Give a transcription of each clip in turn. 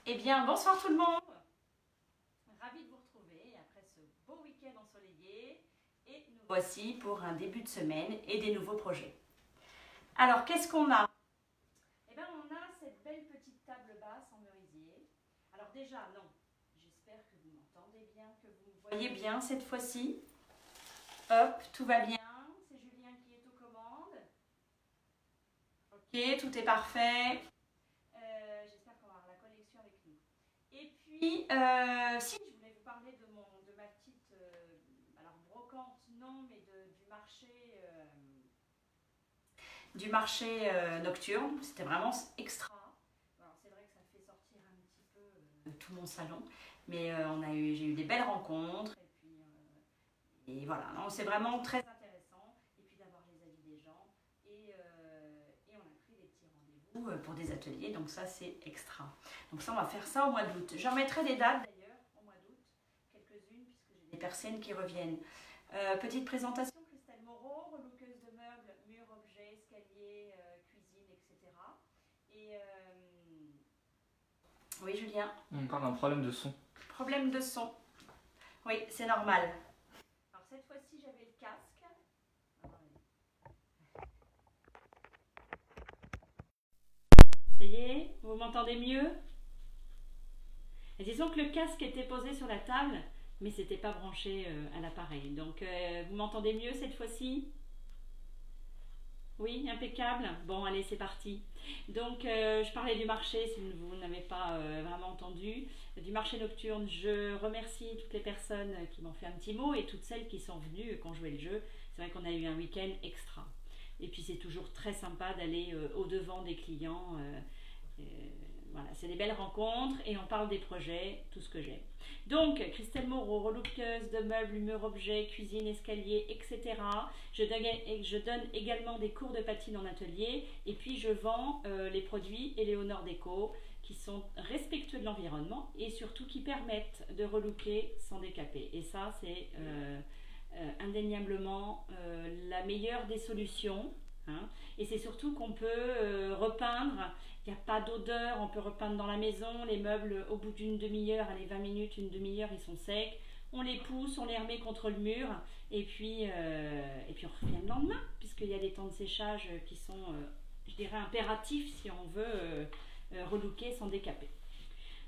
Eh bien, bonsoir tout le monde. Ravi de vous retrouver après ce beau week-end ensoleillé. Et nous voici pour un début de semaine et des nouveaux projets. Alors, qu'est-ce qu'on a? Eh bien, on a cette belle petite table basse en merisier. Alors déjà, non, j'espère que vous m'entendez bien, que vous me voyez bien cette fois-ci. Hop, tout va bien. C'est Julien qui est aux commandes. Ok, tout est parfait. J'espère qu'on va avoir la connexion avec nous. Et puis, si je voulais vous parler de ma petite, alors brocante, non, mais du marché nocturne. C'était vraiment extra. Alors c'est vrai que ça fait sortir un petit peu tout mon salon, mais j'ai eu des belles rencontres. Et voilà, c'est vraiment très intéressant. Et puis d'avoir les avis des gens. Et on a pris des petits rendez-vous pour des ateliers, donc ça c'est extra. Donc ça, on va faire ça au mois d'août. Je remettrai des dates d'ailleurs au mois d'août, quelques-unes, puisque j'ai des personnes qui reviennent. Petite présentation, Christelle Moreau, relookeuse de meubles, murs, objets, escaliers, cuisine, etc. Et oui, Julien. On parle d'un problème de son. Problème de son. Oui, c'est normal. Alors cette fois-ci, j'avais le casque. Ça y est, vous m'entendez mieux? Et disons que le casque était posé sur la table, mais c'était pas branché à l'appareil. Donc vous m'entendez mieux cette fois-ci? Oui, impeccable. Bon, allez, c'est parti. Donc, je parlais du marché, si vous n'avez pas vraiment entendu, du marché nocturne. Je remercie toutes les personnes qui m'ont fait un petit mot et toutes celles qui sont venues, qui ont joué le jeu. C'est vrai qu'on a eu un week-end extra. Et puis, c'est toujours très sympa d'aller au-devant des clients. Voilà, c'est des belles rencontres et on parle des projets, tout ce que j'aime. Donc, Christelle Moreau, relookeuse de meubles, murs, objets, cuisine, escalier, etc. Je donne également des cours de patine en atelier et puis je vends les produits Eleonore Déco qui sont respectueux de l'environnement et surtout qui permettent de relooker sans décaper. Et ça, c'est indéniablement la meilleure des solutions. Hein. Et c'est surtout qu'on peut repeindre, il n'y a pas d'odeur, on peut repeindre dans la maison, les meubles au bout d'une demi-heure, allez 20 minutes, une demi-heure, ils sont secs, on les pousse, on les remet contre le mur et puis on revient le lendemain puisqu'il y a des temps de séchage qui sont, je dirais, impératifs si on veut relooker sans décaper.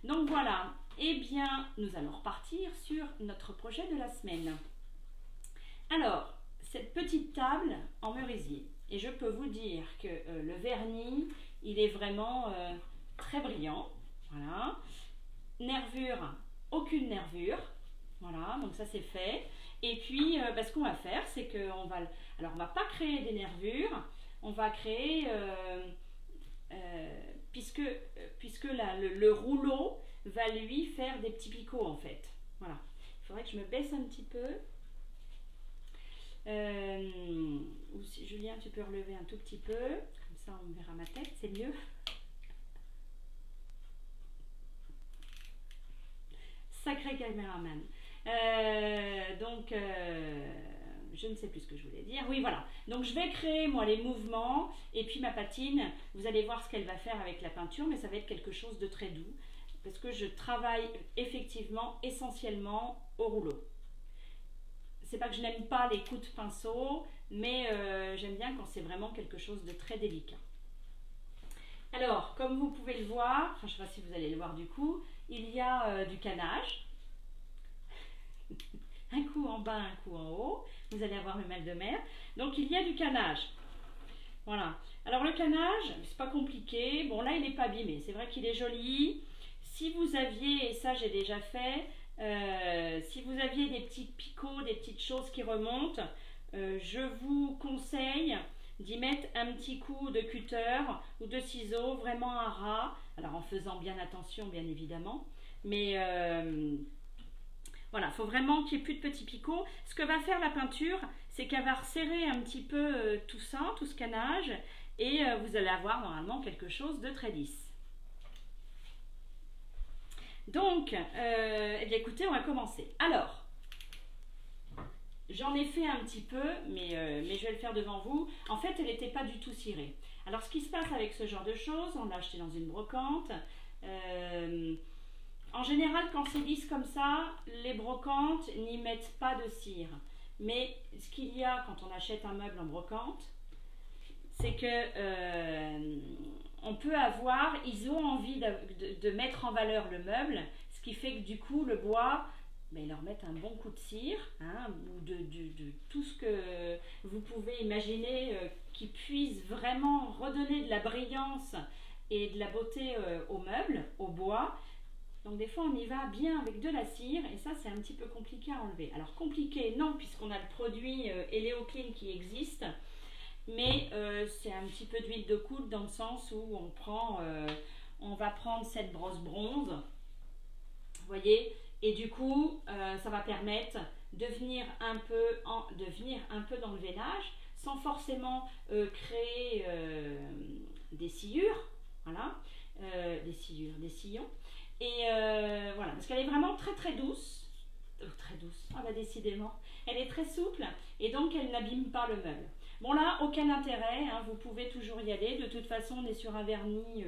Donc voilà, eh bien nous allons repartir sur notre projet de la semaine. Alors, cette petite table en merisier. Et je peux vous dire que le vernis, il est vraiment très brillant. Voilà. Nervure, aucune nervure. Voilà, donc ça c'est fait. Et puis, ce qu'on va faire, c'est qu'on va... Alors, on ne va pas créer des nervures. On va créer... puisque le rouleau va lui faire des petits picots en fait. Voilà. Il faudrait que je me baisse un petit peu. Ou si Julien, tu peux relever un tout petit peu, comme ça on verra ma tête, c'est mieux. Sacré caméraman. Je ne sais plus ce que je voulais dire. Oui, voilà. Donc je vais créer moi les mouvements et puis ma patine. Vous allez voir ce qu'elle va faire avec la peinture, mais ça va être quelque chose de très doux parce que je travaille effectivement essentiellement au rouleau. C'est pas que je n'aime pas les coups de pinceau, mais j'aime bien quand c'est vraiment quelque chose de très délicat. Alors, comme vous pouvez le voir, enfin je ne sais pas si vous allez le voir du coup, il y a du canage. Un coup en bas, un coup en haut. Vous allez avoir le mal de mer. Donc il y a du canage. Voilà. Alors le canage, c'est pas compliqué. Bon là il n'est pas abîmé, c'est vrai qu'il est joli. Si vous aviez, et ça j'ai déjà fait, si vous aviez des petits picots, des petites choses qui remontent, je vous conseille d'y mettre un petit coup de cutter ou de ciseaux vraiment à ras, alors en faisant bien attention bien évidemment, mais voilà, il faut vraiment qu'il n'y ait plus de petits picots. Ce que va faire la peinture, c'est qu'elle va resserrer un petit peu tout ça, tout ce canage, et vous allez avoir normalement quelque chose de très lisse. Donc, eh bien écoutez, on va commencer. Alors, j'en ai fait un petit peu, mais je vais le faire devant vous. En fait, elle n'était pas du tout cirée. Alors, ce qui se passe avec ce genre de choses, on l'a acheté dans une brocante. En général, quand c'est lisse comme ça, les brocantes n'y mettent pas de cire. Mais ce qu'il y a quand on achète un meuble en brocante, c'est que on peut avoir, ils ont envie de mettre en valeur le meuble, ce qui fait que du coup le bois, ben, ils leur mettent un bon coup de cire, hein, ou de tout ce que vous pouvez imaginer qui puisse vraiment redonner de la brillance et de la beauté au meuble, au bois. Donc des fois on y va bien avec de la cire et ça c'est un petit peu compliqué à enlever. Alors compliqué non, puisqu'on a le produit Eleoclean qui existe, mais c'est un petit peu d'huile de coude dans le sens où on va prendre cette brosse bronze, vous voyez, et du coup ça va permettre de venir un peu dans le veinage sans forcément créer des sciures, voilà, des sillons. Et voilà, parce qu'elle est vraiment très très douce, très douce, ah bah décidément, elle est très souple et donc elle n'abîme pas le meuble. Bon là, aucun intérêt, hein, vous pouvez toujours y aller, de toute façon on est sur un vernis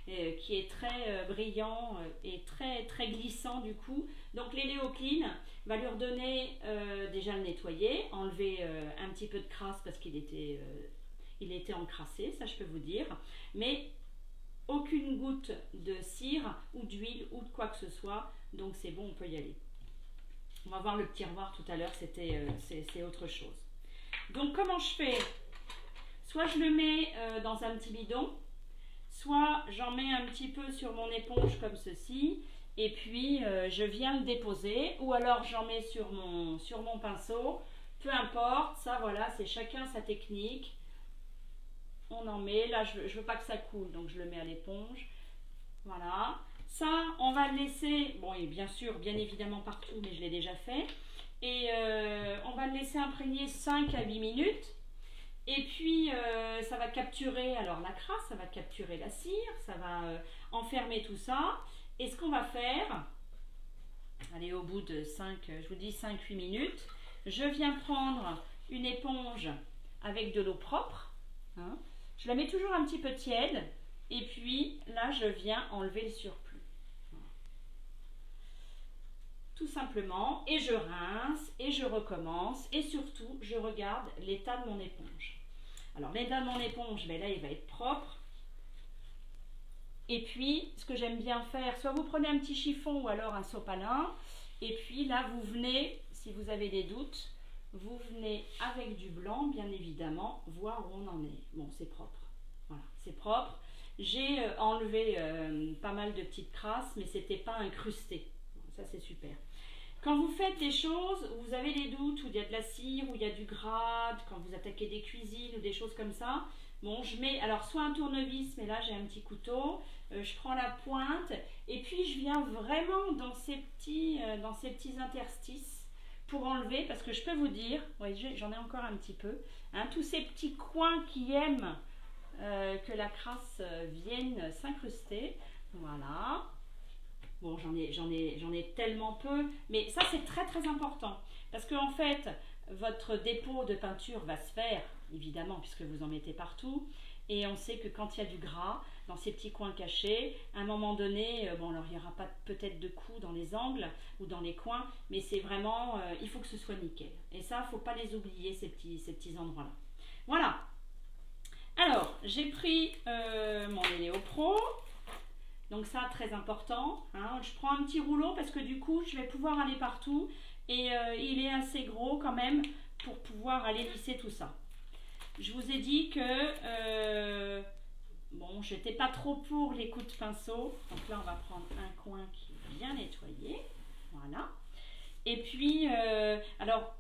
qui est très brillant et très très glissant du coup. Donc l'Eleoclean va lui redonner, déjà le nettoyer, enlever un petit peu de crasse parce qu'il était encrassé, ça je peux vous dire, mais aucune goutte de cire ou d'huile ou de quoi que ce soit, donc c'est bon, on peut y aller. On va voir le petit revoir tout à l'heure, c'est autre chose. Donc comment je fais? Soit je le mets dans un petit bidon, soit j'en mets un petit peu sur mon éponge comme ceci, et puis je viens le déposer, ou alors j'en mets sur mon pinceau, peu importe, ça voilà, c'est chacun sa technique. On en met, là je veux pas que ça coule, donc je le mets à l'éponge, voilà. Ça, on va le laisser, bon et bien sûr, bien évidemment partout, mais je l'ai déjà fait. Et on va le laisser imprégner 5 à 8 minutes. Et puis, ça va capturer alors la crasse, ça va capturer la cire, ça va enfermer tout ça. Et ce qu'on va faire, allez, au bout de 5, je vous dis 5-8 minutes, je viens prendre une éponge avec de l'eau propre. Hein. Je la mets toujours un petit peu tiède. Et puis, là, je viens enlever le surplus. Tout simplement, et je rince, et je recommence, et surtout, je regarde l'état de mon éponge. Alors, l'état de mon éponge, ben là, il va être propre. Et puis, ce que j'aime bien faire, soit vous prenez un petit chiffon ou alors un sopalin, et puis là, vous venez, si vous avez des doutes, vous venez avec du blanc, bien évidemment, voir où on en est. Bon, c'est propre. Voilà, c'est propre. J'ai enlevé pas mal de petites crasses, mais c'était pas incrusté. Ça c'est super. Quand vous faites des choses où vous avez des doutes, où il y a de la cire, où il y a du gras, quand vous attaquez des cuisines ou des choses comme ça, bon je mets alors soit un tournevis, mais là j'ai un petit couteau, je prends la pointe et puis je viens vraiment dans ces petits interstices pour enlever, parce que je peux vous dire, ouais, j'en ai encore un petit peu, hein, tous ces petits coins qui aiment que la crasse vienne s'incruster, voilà. Bon, j'en ai tellement peu, mais ça c'est très très important parce que en fait, votre dépôt de peinture va se faire, évidemment, puisque vous en mettez partout, et on sait que quand il y a du gras dans ces petits coins cachés, à un moment donné, bon alors il n'y aura pas peut-être de coups dans les angles ou dans les coins, mais c'est vraiment, il faut que ce soit nickel. Et ça, il ne faut pas les oublier, ces petits endroits-là. Voilà. Alors, j'ai pris mon Eleopro. Donc ça, très important, hein. Je prends un petit rouleau parce que du coup, je vais pouvoir aller partout et il est assez gros quand même pour pouvoir aller lisser tout ça. Je vous ai dit que, bon, je n'étais pas trop pour les coups de pinceau. Donc là, on va prendre un coin qui est bien nettoyé, voilà. Et puis, alors,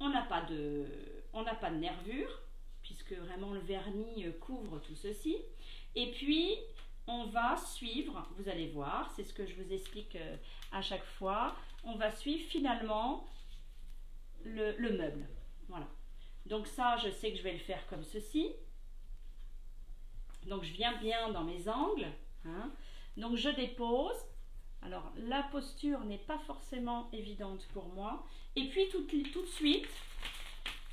on n'a pas de nervure puisque vraiment le vernis couvre tout ceci. Et puis, on va suivre, vous allez voir, c'est ce que je vous explique à chaque fois, on va suivre finalement le meuble. Voilà. Donc ça, je sais que je vais le faire comme ceci. Donc je viens bien dans mes angles. Hein. Donc je dépose. Alors la posture n'est pas forcément évidente pour moi. Et puis tout de suite,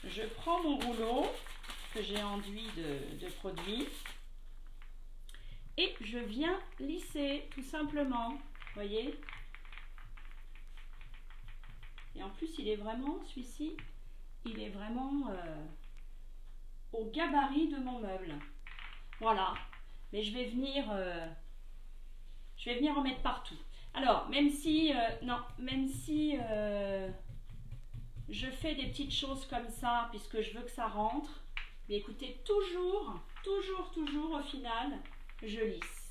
je prends mon rouleau que j'ai enduit de produit. et je viens lisser tout simplement, vous voyez. Et en plus il est vraiment, celui-ci, il est vraiment au gabarit de mon meuble. Voilà, mais je vais venir en mettre partout. Alors, même si je fais des petites choses comme ça, puisque je veux que ça rentre, mais écoutez, toujours, au final, je lisse.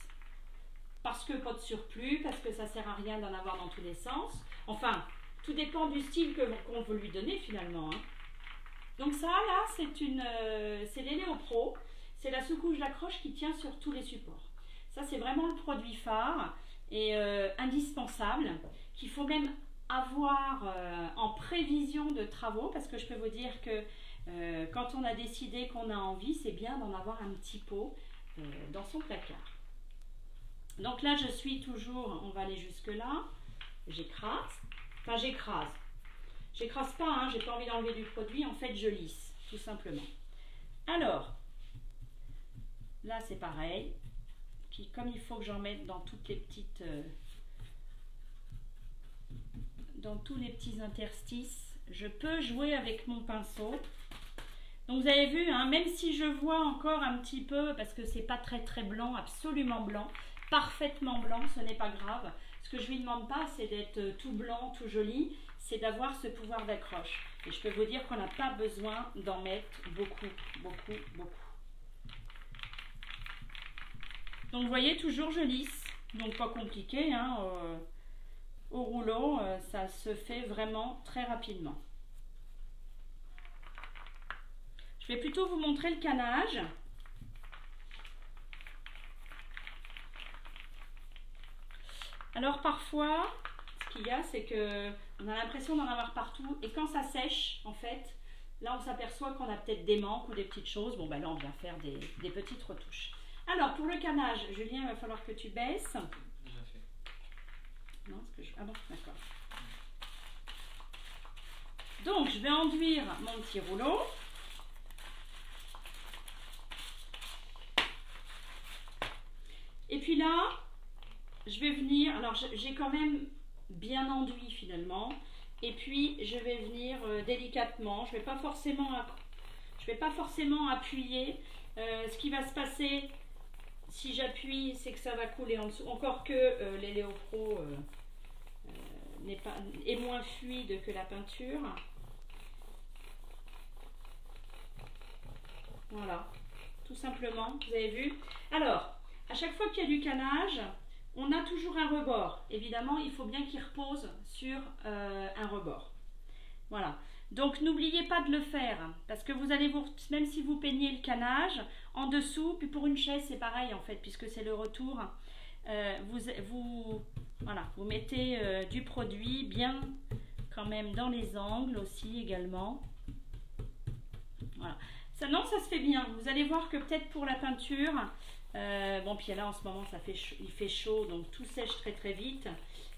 Parce que pas de surplus, parce que ça sert à rien d'en avoir dans tous les sens. Enfin, tout dépend du style qu'on veut lui donner finalement. Hein. Donc ça, là, c'est l'Eléo-Pro. C'est la sous-couche d'accroche qui tient sur tous les supports. Ça, c'est vraiment le produit phare et indispensable, qu'il faut même avoir en prévision de travaux, parce que je peux vous dire que quand on a décidé qu'on a envie, c'est bien d'en avoir un petit pot dans son placard. Donc là, je suis toujours, on va aller jusque là, j'écrase, enfin j'écrase pas, hein, j'ai pas envie d'enlever du produit, en fait je lisse, tout simplement. Alors, là c'est pareil, comme il faut que j'en mette dans toutes les petites, dans tous les petits interstices, je peux jouer avec mon pinceau. Donc vous avez vu, hein, même si je vois encore un petit peu, parce que c'est pas très blanc, absolument blanc, parfaitement blanc, ce n'est pas grave. Ce que je lui demande pas, c'est d'être tout blanc, tout joli, c'est d'avoir ce pouvoir d'accroche. Et je peux vous dire qu'on n'a pas besoin d'en mettre beaucoup. Donc vous voyez, toujours je lisse, donc pas compliqué, hein, au rouleau, ça se fait vraiment très rapidement. Je vais plutôt vous montrer le canage. Alors parfois, ce qu'il y a, c'est que on a l'impression d'en avoir partout, et quand ça sèche, en fait, là on s'aperçoit qu'on a peut-être des manques ou des petites choses. Bon ben là on vient faire des petites retouches. Alors pour le canage, Julien, il va falloir que tu baisses. Déjà fait. Non, ce que je... Ah bon, d'accord. Donc je vais enduire mon petit rouleau. Et puis là, je vais venir, alors j'ai quand même bien enduit finalement, et puis je vais venir délicatement, je vais pas forcément appuyer. Ce qui va se passer si j'appuie, c'est que ça va couler en dessous, encore que l'Eléo-Pro est moins fluide que la peinture. Voilà, tout simplement, vous avez vu. Alors, à chaque fois qu'il y a du canage, on a toujours un rebord. Évidemment, il faut bien qu'il repose sur un rebord. Voilà. Donc, n'oubliez pas de le faire, parce que vous allez même si vous peignez le canage, en dessous, puis pour une chaise, c'est pareil en fait, puisque c'est le retour, vous mettez du produit bien quand même dans les angles aussi également. Voilà. Ça se fait bien. Vous allez voir que peut-être pour la peinture, bon, puis là en ce moment il fait chaud, donc tout sèche très vite.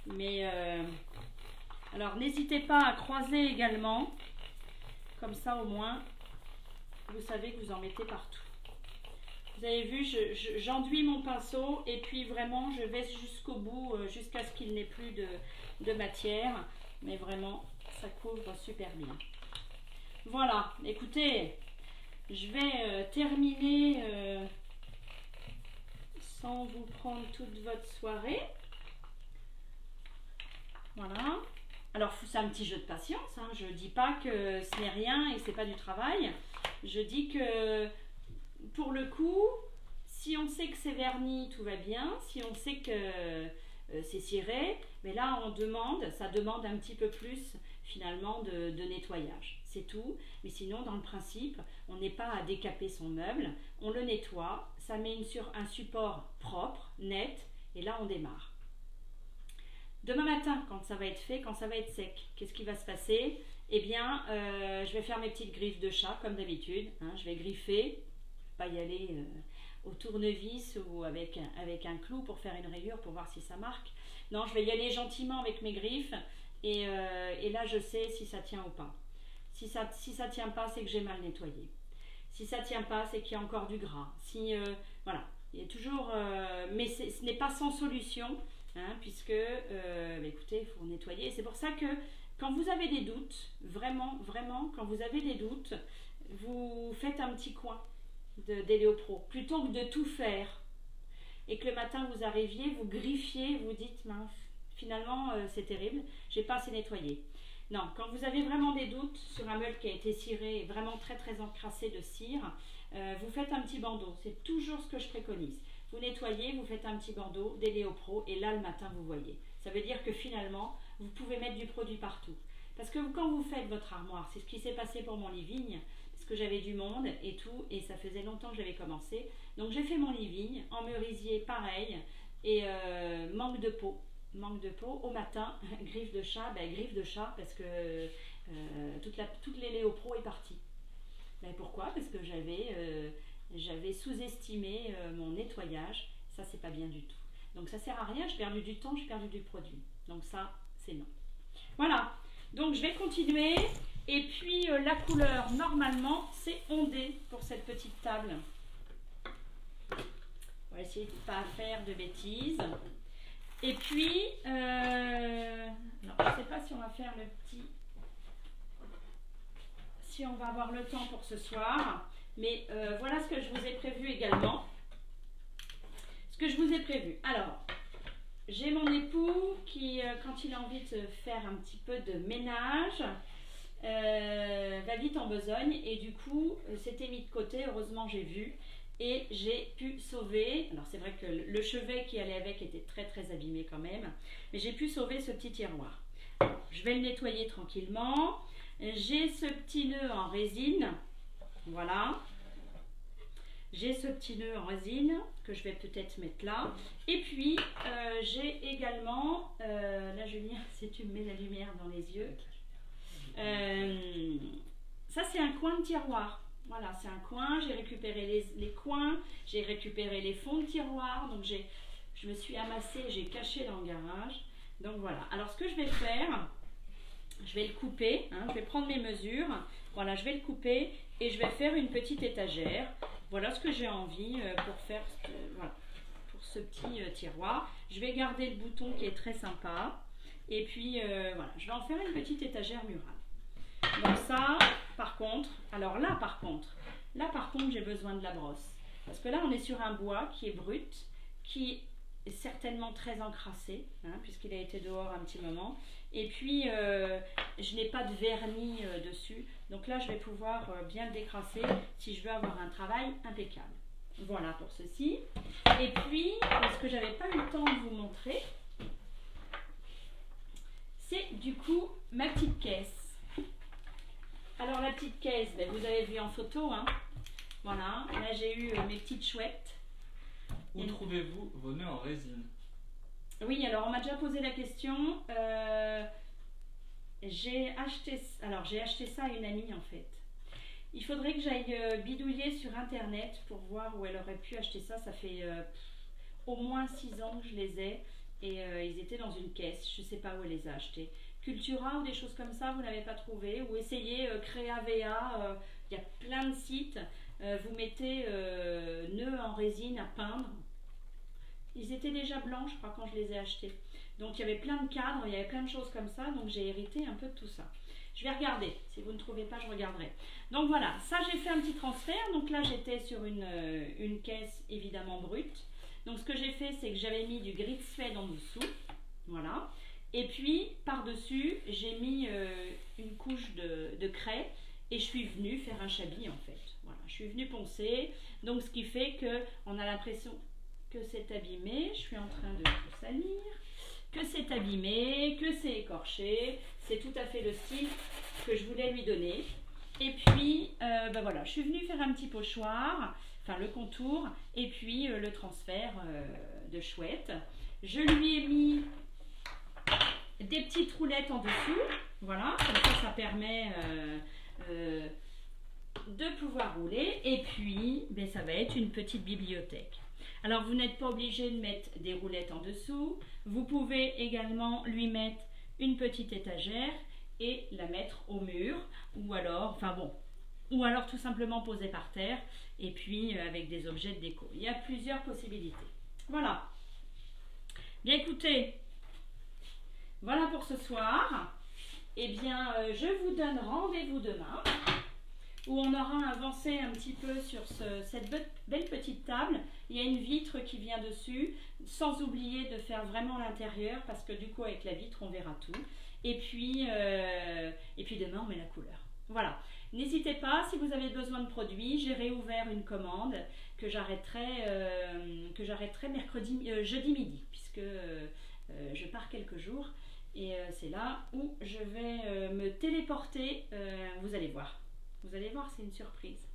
Mais alors n'hésitez pas à croiser également, comme ça au moins vous savez que vous en mettez partout. Vous avez vu, j'enduis mon pinceau et puis vraiment je vais jusqu'au bout, jusqu'à ce qu'il n'ait plus de matière. Mais vraiment ça couvre super bien. Voilà, écoutez, je vais terminer sans vous prendre toute votre soirée. Voilà. Alors, c'est un petit jeu de patience. Hein. Je ne dis pas que ce n'est rien et que ce n'est pas du travail. Je dis que, pour le coup, si on sait que c'est verni, tout va bien. Si on sait que c'est ciré, mais là, ça demande un petit peu plus, finalement, de nettoyage. C'est tout. Mais sinon, dans le principe, on n'est pas à décaper son meuble. On le nettoie. Ça met sur un support propre, net. Et là, on démarre. Demain matin, quand ça va être fait, quand ça va être sec, qu'est-ce qui va se passer? Eh bien, je vais faire mes petites griffes de chat, comme d'habitude. Hein, je vais griffer, pas y aller au tournevis ou avec un clou pour faire une rayure pour voir si ça marque. Non, je vais y aller gentiment avec mes griffes et là, je sais si ça tient ou pas. Si ça tient pas, c'est que j'ai mal nettoyé. Si ça tient pas, c'est qu'il y a encore du gras. Voilà. Il y a toujours, mais ce n'est pas sans solution, hein, puisque, écoutez, il faut nettoyer. C'est pour ça que quand vous avez des doutes, vraiment, vraiment, quand vous avez des doutes, vous faites un petit coin d'Héliopro, plutôt que de tout faire. Et que le matin vous arriviez, vous griffiez, vous dites, mince, finalement c'est terrible, j'ai pas assez nettoyé. Non, quand vous avez vraiment des doutes sur un meuble qui a été ciré, vraiment très très encrassé de cire, vous faites un petit bandeau, c'est toujours ce que je préconise. Vous nettoyez, vous faites un petit bandeau d'Héliopro et là le matin vous voyez. Ça veut dire que finalement vous pouvez mettre du produit partout. Parce que quand vous faites votre armoire, c'est ce qui s'est passé pour mon living, parce que j'avais du monde et tout, et ça faisait longtemps que j'avais commencé. Donc j'ai fait mon living en merisier pareil, et manque de peau au matin, griffe de chat, griffe de chat parce que toute l'Héliopro est partie. Pourquoi? Parce que j'avais sous-estimé mon nettoyage, ça c'est pas bien du tout. Donc ça sert à rien, j'ai perdu du temps, j'ai perdu du produit. Donc ça c'est non. Voilà, donc je vais continuer. Et puis la couleur normalement c'est ondé pour cette petite table. On va essayer de ne pas faire de bêtises. Et puis, alors, je ne sais pas si on va faire le petit, si on va avoir le temps pour ce soir, mais voilà ce que je vous ai prévu également. Ce que je vous ai prévu. Alors, j'ai mon époux qui, quand il a envie de faire un petit peu de ménage, va vite en besogne et du coup, c'était mis de côté, heureusement j'ai vu. Et j'ai pu sauver, alors c'est vrai que le chevet qui allait avec était très très abîmé quand même, mais j'ai pu sauver ce petit tiroir. Alors, je vais le nettoyer tranquillement. J'ai ce petit nœud en résine, voilà. J'ai ce petit nœud en résine que je vais peut-être mettre là. Et puis j'ai également, là Julien, si tu me mets la lumière dans les yeux, ça c'est un coin de tiroir. Voilà, c'est un coin, j'ai récupéré les coins, j'ai récupéré les fonds de tiroir, donc je me suis amassée, j'ai caché dans le garage. Donc voilà, alors ce que je vais faire, je vais le couper, hein, je vais prendre mes mesures, voilà, je vais le couper et je vais faire une petite étagère. Voilà ce que j'ai envie pour faire, voilà, pour ce petit tiroir. Je vais garder le bouton qui est très sympa et puis voilà, je vais en faire une petite étagère murale. Donc ça, par contre, alors là par contre, j'ai besoin de la brosse. Parce que là, on est sur un bois qui est brut, qui est certainement très encrassé, hein, puisqu'il a été dehors un petit moment. Et puis, je n'ai pas de vernis dessus. Donc là, je vais pouvoir bien le décrasser si je veux avoir un travail impeccable. Voilà pour ceci. Et puis, ce que j'avais pas eu le temps de vous montrer, c'est du coup ma petite caisse. Alors la petite caisse, vous avez vu en photo, hein. Voilà, là j'ai eu mes petites chouettes. Où trouvez-vous vos nœuds en résine? Oui, alors on m'a déjà posé la question. J'ai acheté ça à une amie en fait. Il faudrait que j'aille bidouiller sur internet pour voir où elle aurait pu acheter ça. Ça fait au moins 6 ans que je les ai et ils étaient dans une caisse. Je ne sais pas où elle les a achetés. Cultura ou des choses comme ça, vous n'avez pas trouvé, ou essayez Créavea, il y a plein de sites, vous mettez nœuds en résine à peindre. Ils étaient déjà blancs, je crois, quand je les ai achetés. Donc il y avait plein de cadres, il y avait plein de choses comme ça, donc j'ai hérité un peu de tout ça. Je vais regarder, si vous ne trouvez pas, je regarderai. Donc voilà, ça j'ai fait un petit transfert, donc là j'étais sur une caisse évidemment brute. Donc ce que j'ai fait, c'est que j'avais mis du gris de Suède en dessous, voilà. Et puis, par-dessus, j'ai mis une couche de craie et je suis venue faire un chablis en fait. Voilà, je suis venue poncer. Donc, ce qui fait qu'on a l'impression que c'est abîmé. Je suis en train de tout salir. Que c'est abîmé, que c'est écorché. C'est tout à fait le style que je voulais lui donner. Et puis, voilà, je suis venue faire un petit pochoir, enfin le contour, et puis le transfert de chouette. Je lui ai mis des petites roulettes en dessous, voilà, comme ça permet de pouvoir rouler. Et puis ça va être une petite bibliothèque. Alors vous n'êtes pas obligé de mettre des roulettes en dessous, vous pouvez également lui mettre une petite étagère et la mettre au mur, ou alors, enfin bon, ou alors tout simplement posé par terre et puis avec des objets de déco. Il y a plusieurs possibilités. Voilà. Bien écoutez, voilà pour ce soir. Eh bien, je vous donne rendez-vous demain où on aura avancé un petit peu sur cette belle petite table. Il y a une vitre qui vient dessus, sans oublier de faire vraiment l'intérieur parce que du coup avec la vitre on verra tout. Et puis demain on met la couleur. Voilà. N'hésitez pas, si vous avez besoin de produits, j'ai réouvert une commande que j'arrêterai jeudi midi, puisque je pars quelques jours et c'est là où je vais me téléporter. Vous allez voir, c'est une surprise.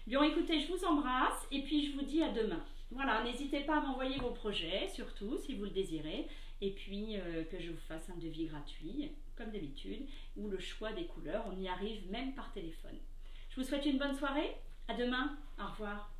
Bien écoutez, je vous embrasse et puis je vous dis à demain. Voilà, n'hésitez pas à m'envoyer vos projets, surtout si vous le désirez, et puis que je vous fasse un devis gratuit, comme d'habitude, ou le choix des couleurs, on y arrive même par téléphone. Je vous souhaite une bonne soirée, à demain, au revoir.